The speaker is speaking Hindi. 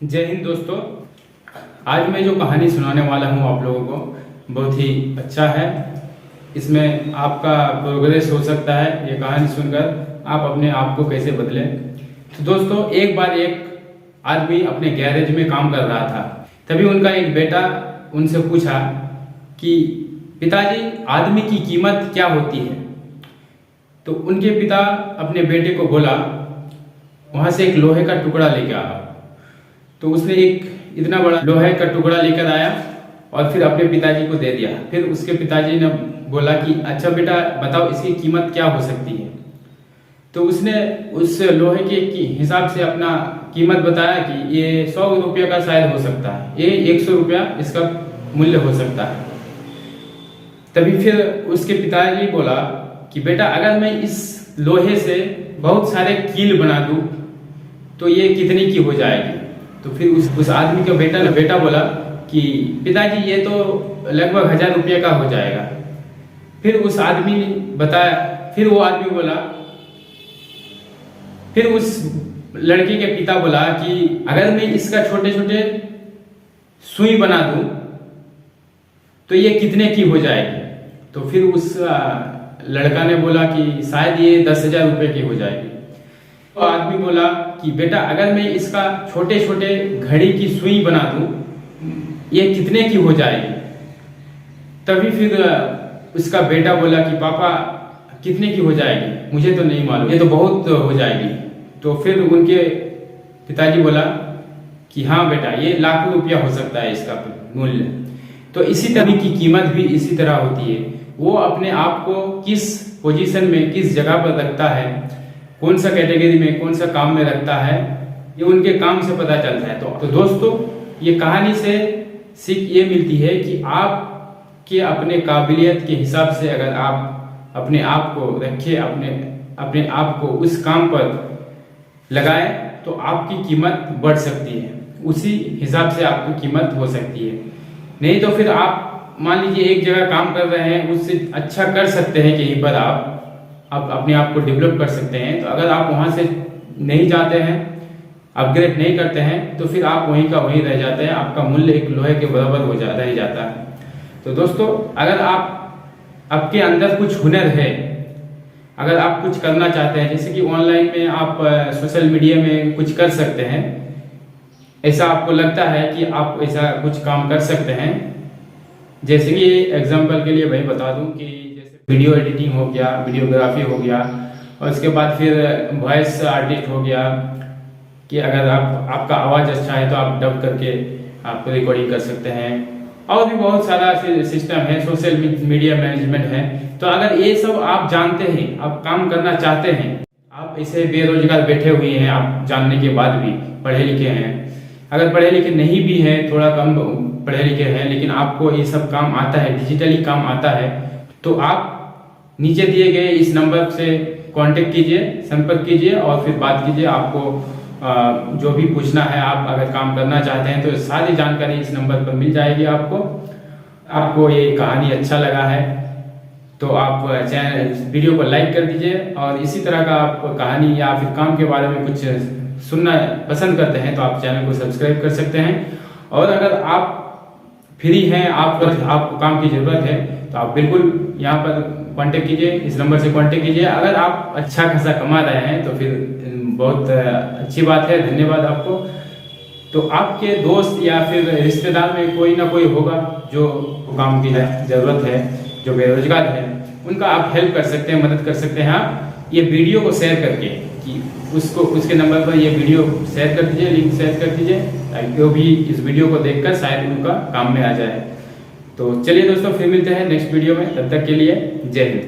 जय हिंद दोस्तों। आज मैं जो कहानी सुनाने वाला हूँ आप लोगों को बहुत ही अच्छा है। इसमें आपका प्रोग्रेस हो सकता है। ये कहानी सुनकर आप अपने आप को कैसे बदलें। तो दोस्तों, एक बार एक आदमी अपने गैरेज में काम कर रहा था। तभी उनका एक बेटा उनसे पूछा कि पिताजी, आदमी की कीमत क्या होती है। तो उनके पिता अपने बेटे को बोला, वहां से एक लोहे का टुकड़ा लेके आ। तो उसने एक इतना बड़ा लोहे का टुकड़ा लेकर आया और फिर अपने पिताजी को दे दिया। फिर उसके पिताजी ने बोला कि अच्छा बेटा, बताओ इसकी कीमत क्या हो सकती है। तो उसने उस लोहे के हिसाब से अपना कीमत बताया कि ये 100 रुपये का शायद हो सकता है, ये 100 रुपया इसका मूल्य हो सकता है। तभी फिर उसके पिताजी बोला कि बेटा, अगर मैं इस लोहे से बहुत सारे कील बना दूं तो ये कितने की हो जाएगी। तो फिर उस आदमी का बेटा बोला कि पिताजी, ये तो लगभग 1000 रुपये का हो जाएगा। फिर उस आदमी ने बताया, फिर वो आदमी बोला, फिर उस लड़के के पिता बोला कि अगर मैं इसका छोटे छोटे सुई बना दूं तो ये कितने की हो जाएगी। तो फिर उस लड़का ने बोला कि शायद ये 10,000 रुपये की हो जाएगी। तो आदमी बोला कि बेटा, अगर मैं इसका छोटे छोटे घड़ी की सुई बना दूं ये कितने की हो जाएगी। तभी फिर उसका बेटा बोला कि पापा, कितने की हो जाएगी, मुझे तो नहीं मालूम, ये तो बहुत हो जाएगी। तो फिर उनके पिताजी बोला कि हाँ बेटा, ये लाखों रुपया हो सकता है इसका मूल्य। तो इसी तरह की कीमत भी इसी तरह होती है। वो अपने आप को किस पोजीशन में, किस जगह पर रखता है, कौन सा कैटेगरी में, कौन सा काम में रखता है, ये उनके काम से पता चलता है। तो दोस्तों, ये कहानी से सीख ये मिलती है कि आप के अपने काबिलियत के हिसाब से अगर आप अपने आप को रखें, अपने आप को उस काम पर लगाएं तो आपकी कीमत बढ़ सकती है। उसी हिसाब से आपकी कीमत हो सकती है। नहीं तो फिर आप मान लीजिए एक जगह काम कर रहे हैं, उससे अच्छा कर सकते हैं, कहीं पर आप अपने आप को डेवलप कर सकते हैं। तो अगर आप वहां से नहीं जाते हैं, अपग्रेड नहीं करते हैं, तो फिर आप वहीं का वहीं रह जाते हैं। आपका मूल्य एक लोहे के बराबर रह जाता है। तो दोस्तों, अगर आपके अंदर कुछ हुनर है, अगर आप कुछ करना चाहते हैं, जैसे कि ऑनलाइन में आप सोशल मीडिया में कुछ कर सकते हैं, ऐसा आपको लगता है कि आप ऐसा कुछ काम कर सकते हैं। जैसे कि एग्जांपल के लिए भाई बता दूं कि जैसे वीडियो एडिटिंग हो गया, वीडियोग्राफी हो गया, और उसके बाद फिर वॉइस आर्टिस्ट हो गया कि अगर आपका आवाज़ अच्छा है तो आप डब करके आप रिकॉर्डिंग कर सकते हैं। और भी बहुत सारा सिस्टम है, सोशल मीडिया मैनेजमेंट है। तो अगर ये सब आप जानते हैं, आप काम करना चाहते हैं, आप ऐसे बेरोजगार बैठे हुए हैं, आप जानने के बाद भी पढ़े लिखे हैं, अगर पढ़े लिखे नहीं भी हैं, थोड़ा कम पढ़े लिखे हैं, लेकिन आपको ये सब काम आता है, डिजिटली काम आता है, तो आप नीचे दिए गए इस नंबर से कांटेक्ट कीजिए, संपर्क कीजिए और फिर बात कीजिए। आपको जो भी पूछना है, आप अगर काम करना चाहते हैं तो सारी जानकारी इस नंबर पर मिल जाएगी आपको ये कहानी अच्छा लगा है तो आप वीडियो को लाइक कर दीजिए। और इसी तरह का आप कहानी या फिर काम के बारे में कुछ सुनना पसंद करते हैं तो आप चैनल को सब्सक्राइब कर सकते हैं। और अगर आप फ्री हैं, आपको काम की जरूरत है, तो आप बिल्कुल यहाँ पर कांटेक्ट कीजिए, इस नंबर से कांटेक्ट कीजिए। अगर आप अच्छा खासा कमा रहे हैं तो फिर बहुत अच्छी बात है, धन्यवाद आपको। तो आपके दोस्त या फिर रिश्तेदार में कोई ना कोई होगा जो काम की जरूरत है, जो बेरोजगार है, उनका आप हेल्प कर सकते हैं, मदद कर सकते हैं। आप ये वीडियो को शेयर करके कि उसके नंबर पर ये वीडियो शेयर कर दीजिए, लिंक शेयर कर दीजिए, ताकि वो भी इस वीडियो को देखकर शायद उनका काम में आ जाए। तो चलिए दोस्तों, फिर मिलते हैं नेक्स्ट वीडियो में। तब तक के लिए जय हिंद।